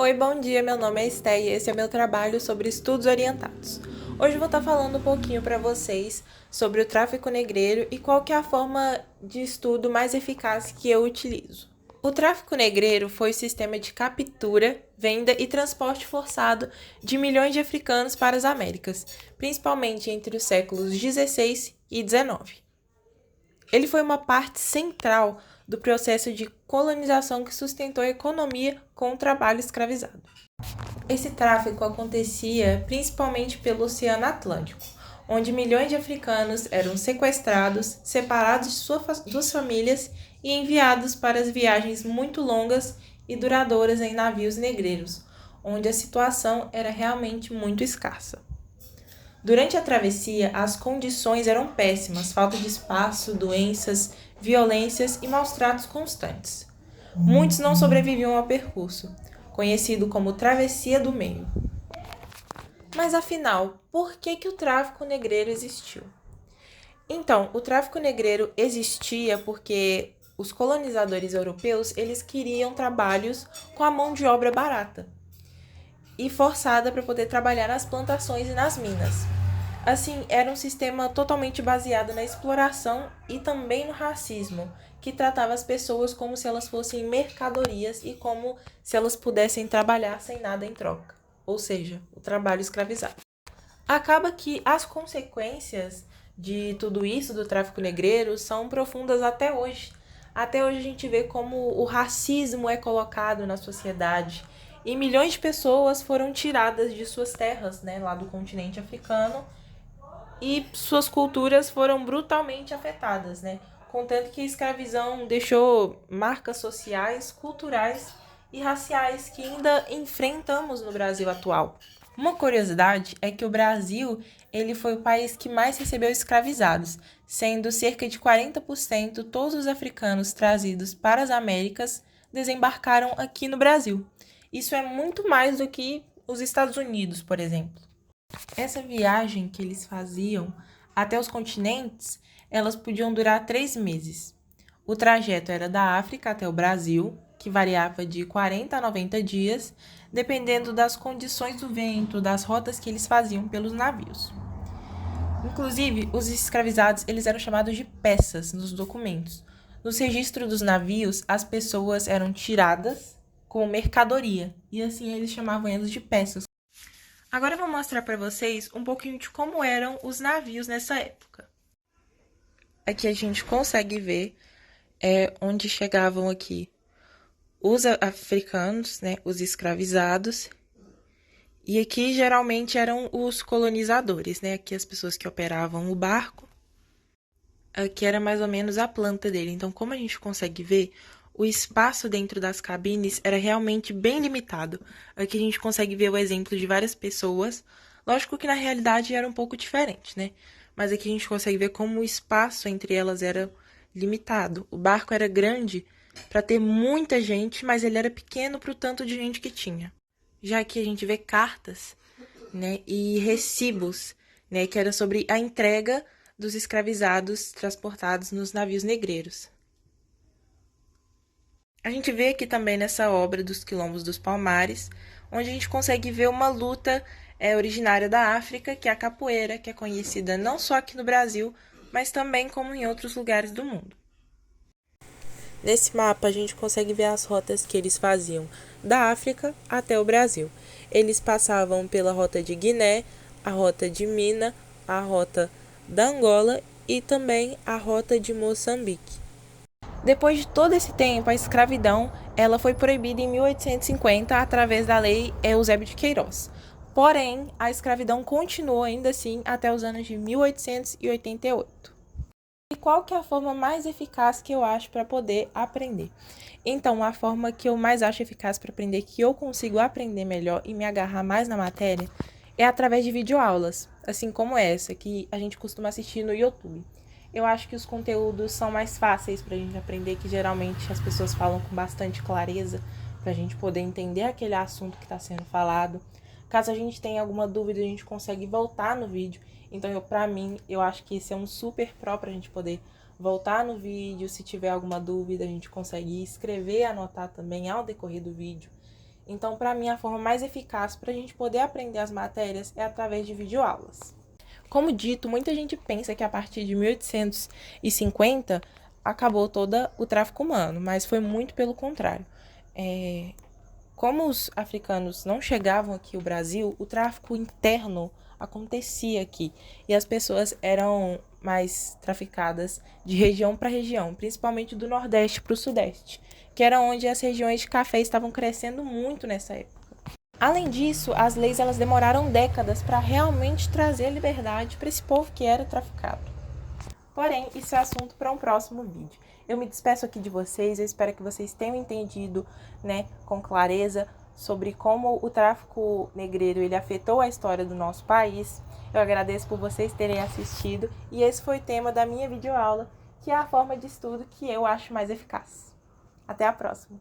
Oi, bom dia, meu nome é Esté e esse é meu trabalho sobre estudos orientados. Hoje eu vou estar falando um pouquinho para vocês sobre o tráfico negreiro e qual que é a forma de estudo mais eficaz que eu utilizo. O tráfico negreiro foi o sistema de captura, venda e transporte forçado de milhões de africanos para as Américas, principalmente entre os séculos 16 e 19. Ele foi uma parte central do processo de colonização que sustentou a economia com o trabalho escravizado. Esse tráfico acontecia principalmente pelo Oceano Atlântico, onde milhões de africanos eram sequestrados, separados de suas famílias e enviados para as viagens muito longas e duradouras em navios negreiros, onde a situação era realmente muito escassa. Durante a travessia, as condições eram péssimas, falta de espaço, doenças, violências e maus-tratos constantes. Muitos não sobreviviam ao percurso, conhecido como Travessia do Meio. Mas afinal, por que o tráfico negreiro existiu? Então, o tráfico negreiro existia porque os colonizadores europeus eles queriam trabalhos com a mão de obra barata e forçada para poder trabalhar nas plantações e nas minas. Assim, era um sistema totalmente baseado na exploração e também no racismo, que tratava as pessoas como se elas fossem mercadorias e como se elas pudessem trabalhar sem nada em troca, ou seja, o trabalho escravizado. Acaba que as consequências de tudo isso, do tráfico negreiro, são profundas até hoje. Até hoje a gente vê como o racismo é colocado na sociedade e milhões de pessoas foram tiradas de suas terras, lá do continente africano, e suas culturas foram brutalmente afetadas, Contanto que a escravidão deixou marcas sociais, culturais e raciais que ainda enfrentamos no Brasil atual. Uma curiosidade é que o Brasil ele foi o país que mais recebeu escravizados, sendo cerca de 40% todos os africanos trazidos para as Américas desembarcaram aqui no Brasil. Isso é muito mais do que os Estados Unidos, por exemplo. Essa viagem que eles faziam até os continentes, elas podiam durar 3 meses. O trajeto era da África até o Brasil, que variava de 40 a 90 dias, dependendo das condições do vento, das rotas que eles faziam pelos navios. Inclusive, os escravizados eles eram chamados de peças nos documentos. Nos registros dos navios, as pessoas eram tiradas como mercadoria, e assim eles chamavam eles de peças. Agora eu vou mostrar para vocês um pouquinho de como eram os navios nessa época. Aqui a gente consegue ver onde chegavam aqui os africanos, os escravizados. E aqui geralmente eram os colonizadores, Aqui as pessoas que operavam o barco. Aqui era mais ou menos a planta dele. Então, como a gente consegue ver, o espaço dentro das cabines era realmente bem limitado. Aqui a gente consegue ver o exemplo de várias pessoas. Lógico que na realidade era um pouco diferente, Mas aqui a gente consegue ver como o espaço entre elas era limitado. O barco era grande para ter muita gente, mas ele era pequeno para o tanto de gente que tinha. Já aqui a gente vê cartas, e recibos, que era sobre a entrega dos escravizados transportados nos navios negreiros. A gente vê aqui também nessa obra dos Quilombos dos Palmares, onde a gente consegue ver uma luta originária da África, que é a capoeira, que é conhecida não só aqui no Brasil, mas também como em outros lugares do mundo. Nesse mapa a gente consegue ver as rotas que eles faziam da África até o Brasil. Eles passavam pela rota de Guiné, a rota de Mina, a rota da Angola e também a rota de Moçambique. Depois de todo esse tempo, a escravidão ela foi proibida em 1850 através da Lei Eusébio de Queiroz. Porém, a escravidão continuou ainda assim até os anos de 1888. E qual que é a forma mais eficaz que eu acho para poder aprender? Então, a forma que eu mais acho eficaz para aprender, que eu consigo aprender melhor e me agarrar mais na matéria, é através de videoaulas, assim como essa, que a gente costuma assistir no YouTube. Eu acho que os conteúdos são mais fáceis para a gente aprender, que geralmente as pessoas falam com bastante clareza, para a gente poder entender aquele assunto que está sendo falado. Caso a gente tenha alguma dúvida, a gente consegue voltar no vídeo. Então, para mim, eu acho que esse é um super pró para a gente poder voltar no vídeo. Se tiver alguma dúvida, a gente consegue escrever e anotar também ao decorrer do vídeo. Então, para mim, a forma mais eficaz para a gente poder aprender as matérias é através de videoaulas. Como dito, muita gente pensa que a partir de 1850 acabou todo o tráfico humano, mas foi muito pelo contrário. Como os africanos não chegavam aqui ao Brasil, o tráfico interno acontecia aqui e as pessoas eram mais traficadas de região para região, principalmente do Nordeste para o Sudeste, que era onde as regiões de café estavam crescendo muito nessa época. Além disso, as leis elas demoraram décadas para realmente trazer liberdade para esse povo que era traficado. Porém, isso é assunto para um próximo vídeo. Eu me despeço aqui de vocês, eu espero que vocês tenham entendido, com clareza sobre como o tráfico negreiro ele afetou a história do nosso país. Eu agradeço por vocês terem assistido e esse foi o tema da minha videoaula, que é a forma de estudo que eu acho mais eficaz. Até a próxima!